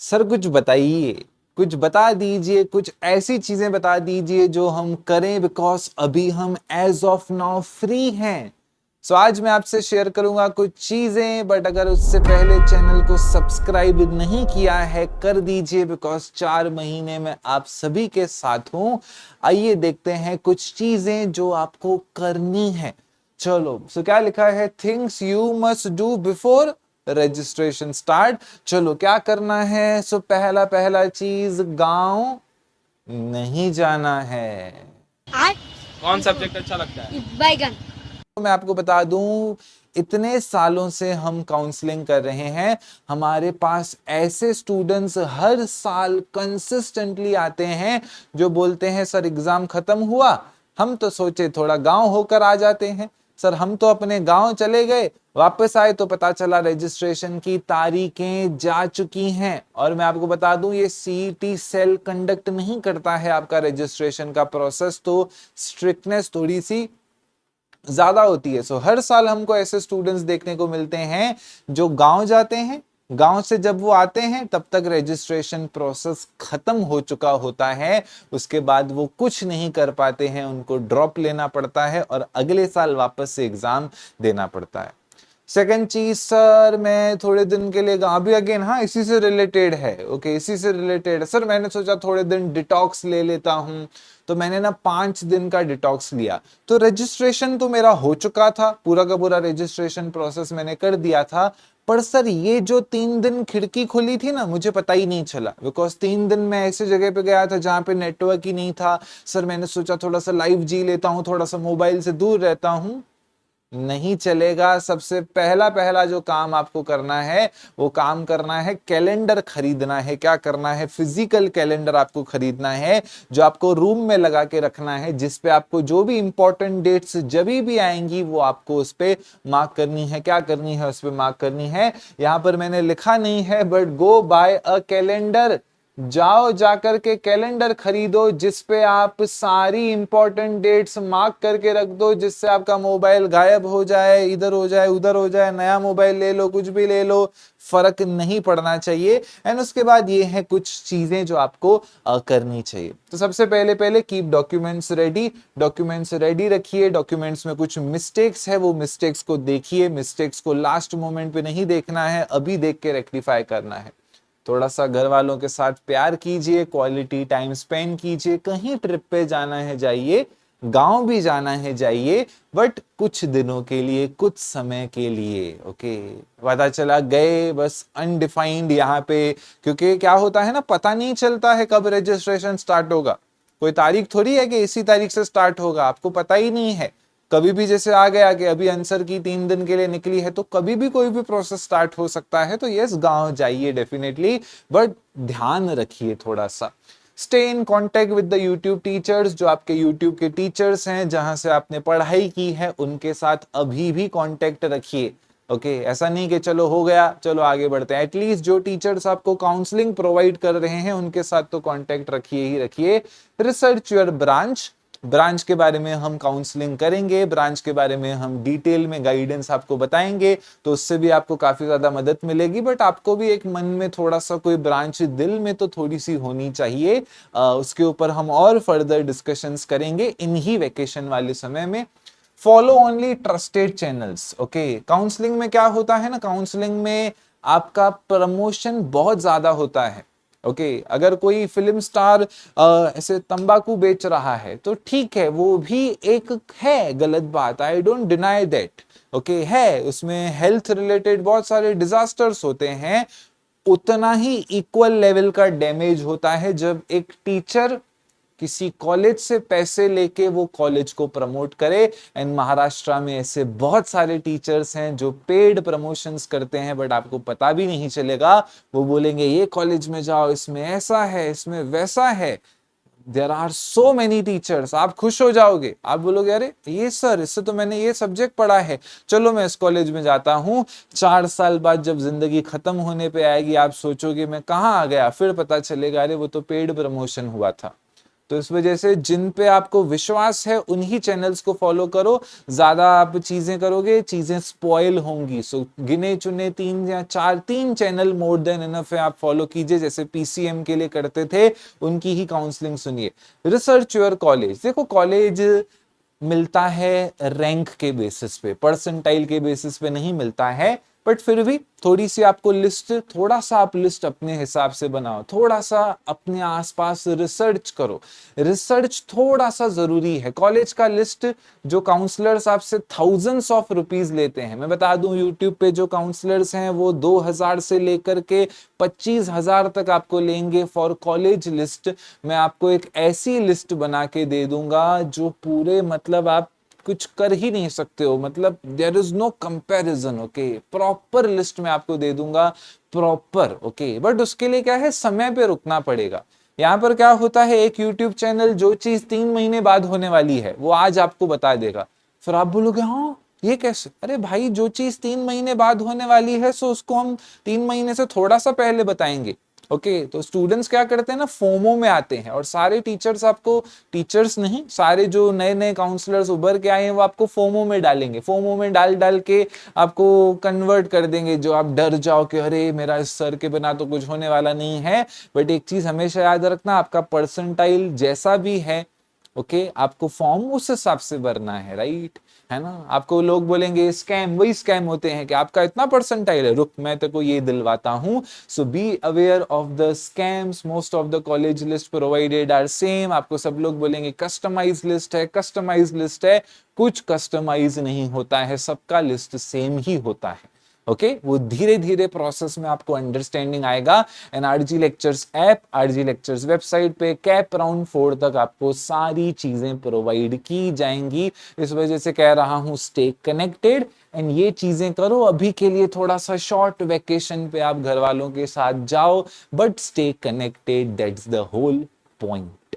Sir कुछ बताइए, कुछ बता दीजिए, कुछ ऐसी चीजें बता दीजिए जो हम करें बिकॉज अभी हम एज ऑफ नाउ फ्री हैं। सो आज मैं आपसे शेयर करूंगा कुछ चीजें, बट अगर उससे पहले चैनल को सब्सक्राइब नहीं किया है कर दीजिए बिकॉज 4 महीने में आप सभी के साथ हूं। आइए देखते हैं कुछ चीजें जो आपको करनी है। चलो, सो क्या लिखा है, things you must do before registration start. चलो क्या करना है। सो पहला पहला चीज, गांव नहीं जाना है। आज कौन सब्जेक्ट अच्छा लगता है? बैगन। तो मैं आपको बता दूं, इतने सालों से हम काउंसलिंग कर रहे हैं। हमारे पास ऐसे स्टूडेंट्स हर साल कंसिस्टेंटली आते हैं जो बोलते हैं सर एग्जाम खत्म हुआ, हम तो सोचे थोड़ा गांव होकर आ जाते हैं। सर हम तो अपने गांव चले गए, वापस आए तो पता चला रजिस्ट्रेशन की तारीखें जा चुकी हैं। और मैं आपको बता दूं, ये सीईटी सेल कंडक्ट नहीं करता है आपका रजिस्ट्रेशन का प्रोसेस, तो स्ट्रिक्टनेस थोड़ी सी ज्यादा होती है। सो हर साल हमको ऐसे स्टूडेंट्स देखने को मिलते हैं जो गांव जाते हैं, गांव से जब वो आते हैं तब तक रजिस्ट्रेशन प्रोसेस खत्म हो चुका होता है। उसके बाद वो कुछ नहीं कर पाते हैं, उनको ड्रॉप लेना पड़ता है और अगले साल वापस से एग्जाम देना पड़ता है। सेकंड चीज, सर मैं थोड़े दिन के लिए अभी अगेन, हाँ इसी से रिलेटेड है, ओके इसी से रिलेटेड है। सर मैंने सोचा थोड़े दिन डिटॉक्स ले लेता हूं, तो मैंने ना 5 दिन का डिटॉक्स लिया। तो रजिस्ट्रेशन तो मेरा हो चुका था, पूरा का पूरा रजिस्ट्रेशन प्रोसेस मैंने कर दिया था। पर सर ये जो 3 दिन खिड़की खुली थी ना, मुझे पता ही नहीं चला बिकॉज 3 दिन मैं ऐसे जगह पे गया था जहां पे नेटवर्क ही नहीं था। सर मैंने सोचा थोड़ा सा लाइव जी लेता हूँ, थोड़ा सा मोबाइल से दूर रहता हूँ, नहीं चलेगा। सबसे पहला पहला जो काम आपको करना है वो काम करना है, कैलेंडर खरीदना है। क्या करना है, फिजिकल कैलेंडर आपको खरीदना है जो आपको रूम में लगा के रखना है, जिसपे आपको जो भी इंपॉर्टेंट डेट्स जब भी आएंगी वो आपको उस पे मार्क करनी है। क्या करनी है, उस पे मार्क करनी है। यहां पर मैंने लिखा नहीं है but go by a calendar, जाओ जाकर के कैलेंडर खरीदो जिसपे आप सारी इंपॉर्टेंट डेट्स मार्क करके रख दो, जिससे आपका मोबाइल गायब हो जाए, इधर हो जाए उधर हो जाए, नया मोबाइल ले लो, कुछ भी ले लो, फर्क नहीं पड़ना चाहिए। एंड उसके बाद ये है कुछ चीजें जो आपको करनी चाहिए। तो सबसे पहले पहले keep documents ready, documents ready रखिए। डॉक्यूमेंट्स में कुछ मिस्टेक्स है, वो मिस्टेक्स को देखिए, मिस्टेक्स को लास्ट मोमेंट पे नहीं देखना है, अभी देख के रेक्टिफाई करना है। थोड़ा सा घर वालों के साथ प्यार कीजिए, क्वालिटी टाइम स्पेंड कीजिए। कहीं ट्रिप पे जाना है जाइए, गांव भी जाना है जाइए, बट कुछ दिनों के लिए, कुछ समय के लिए, ओके। पता चला गए बस अनडिफाइंड यहाँ पे, क्योंकि क्या होता है ना, पता नहीं चलता है कब रजिस्ट्रेशन स्टार्ट होगा। कोई तारीख थोड़ी है कि इसी तारीख से स्टार्ट होगा, आपको पता ही नहीं है। कभी भी जैसे आ गया कि अभी आंसर की 3 दिन के लिए निकली है, तो कभी भी कोई भी प्रोसेस स्टार्ट हो सकता है। तो यस, गांव जाइए डेफिनेटली, बट ध्यान रखिए थोड़ा सा। Stay in contact with the YouTube teachers, जो आपके यूट्यूब के टीचर्स हैं जहां से आपने पढ़ाई की है, उनके साथ अभी भी कॉन्टेक्ट रखिए। ओके ऐसा नहीं कि चलो हो गया चलो आगे बढ़ते हैं, एटलीस्ट जो टीचर्स आपको काउंसलिंग प्रोवाइड कर रहे हैं उनके साथ तो कांटेक्ट रखिए ही रखिए। रिसर्च योर ब्रांच, ब्रांच के बारे में हम काउंसलिंग करेंगे, ब्रांच के बारे में हम डिटेल में गाइडेंस आपको बताएंगे, तो उससे भी आपको काफी ज्यादा मदद मिलेगी। बट आपको भी एक मन में थोड़ा सा कोई ब्रांच दिल में तो थोड़ी सी होनी चाहिए। उसके ऊपर हम और फर्दर डिस्कशंस करेंगे इन्हीं वेकेशन वाले समय में। Follow only trusted channels, okay. Counselling में क्या होता है ना, काउंसलिंग में आपका प्रमोशन बहुत ज्यादा होता है, ओके। अगर कोई फिल्म स्टार ऐसे तंबाकू बेच रहा है तो ठीक है, वो भी एक है गलत बात, I don't deny that, okay है, उसमें हेल्थ रिलेटेड बहुत सारे डिजास्टर्स होते हैं। उतना ही इक्वल लेवल का डैमेज होता है जब एक टीचर किसी कॉलेज से पैसे लेके वो कॉलेज को प्रमोट करे। एंड महाराष्ट्र में ऐसे बहुत सारे टीचर्स हैं जो पेड प्रमोशंस करते हैं, बट आपको पता भी नहीं चलेगा। वो बोलेंगे ये कॉलेज में जाओ, इसमें ऐसा है, इसमें वैसा है। There are so many teachers, आप खुश हो जाओगे, आप बोलोगे अरे ये सर, इससे तो मैंने ये सब्जेक्ट पढ़ा है, चलो मैं इस कॉलेज में जाता हूँ। 4 साल बाद जब जिंदगी खत्म होने पे आएगी, आप सोचोगे मैं कहाँ आ गया, फिर पता चलेगा अरे वो तो पेड प्रमोशन हुआ था। तो इस वजह से जिन पे आपको विश्वास है उन्हीं चैनल्स को फॉलो करो। ज्यादा आप चीजें करोगे, चीजें स्पॉइल होंगी। सो गिने चुने 3 या 4 3 चैनल मोर देन इनफ है, आप फॉलो कीजिए। जैसे पीसीएम के लिए करते थे, उनकी ही काउंसलिंग सुनिए। Research your college. देखो, कॉलेज मिलता है रैंक के बेसिस पे, परसेंटाइल के बेसिस पे नहीं मिलता है, बट फिर भी थोड़ी सी आपको लिस्ट, थोड़ा सा आप लिस्ट अपने हिसाब से बनाओ, थोड़ा सा अपने आसपास रिसर्च करो। रिसर्च थोड़ा सा जरूरी है। कॉलेज का लिस्ट जो काउंसलर्स आपसे थाउजेंड्स ऑफ रुपीज लेते हैं, मैं बता दूं यूट्यूब पे जो काउंसलर्स हैं वो 2000 से लेकर के 25,000 तक आपको लेंगे फॉर कॉलेज लिस्ट। मैं आपको एक ऐसी लिस्ट बना के दे दूंगा जो पूरे, मतलब आप कुछ कर ही नहीं सकते हो, मतलब there is no comparison. Okay, proper list में आपको दे दूंगा, प्रॉपर। ओके, बट उसके लिए क्या है, समय पे रुकना पड़ेगा। यहाँ पर क्या होता है, एक यूट्यूब चैनल जो चीज 3 महीने बाद होने वाली है वो आज आपको बता देगा। फिर आप बोलोगे हाँ ये कैसे? अरे भाई, जो चीज 3 महीने बाद होने वाली है सो उसको हम 3 महीने से थोड़ा सा पहले बताएंगे। ओके, तो स्टूडेंट्स क्या करते हैं ना, फोमो में आते हैं, और सारे टीचर्स आपको, टीचर्स नहीं, सारे जो नए नए काउंसलर्स उभर के आए हैं वो आपको फोमो में डालेंगे। फोमो में डाल डाल के आपको कन्वर्ट कर देंगे, जो आप डर जाओ कि अरे मेरा इस सर के बिना तो कुछ होने वाला नहीं है। बट एक चीज हमेशा याद रखना, आपका परसेंटाइल जैसा भी है, ओके, आपको फॉर्म उस हिसाब से भरना है, राइट? है ना? आपको लोग बोलेंगे स्कैम, वही स्कैम होते हैं कि आपका इतना परसेंटाइल है, रुक मैं तेको ये दिलवाता हूं। So be aware of the scams. Most of the college list provided are same. आपको सब लोग बोलेंगे कस्टमाइज लिस्ट है, कस्टमाइज लिस्ट है। कुछ कस्टमाइज नहीं होता है, सबका लिस्ट सेम ही होता है। ओके, वो धीरे धीरे प्रोसेस में आपको अंडरस्टैंडिंग आएगा। And RG lectures app, RG lectures website पे कैप राउंड 4 तक आपको सारी चीजें प्रोवाइड की जाएंगी। इस वजह से कह रहा हूं स्टे कनेक्टेड एंड ये चीजें करो। अभी के लिए थोड़ा सा शॉर्ट वेकेशन पे आप घर वालों के साथ जाओ, but stay connected, that's the whole point.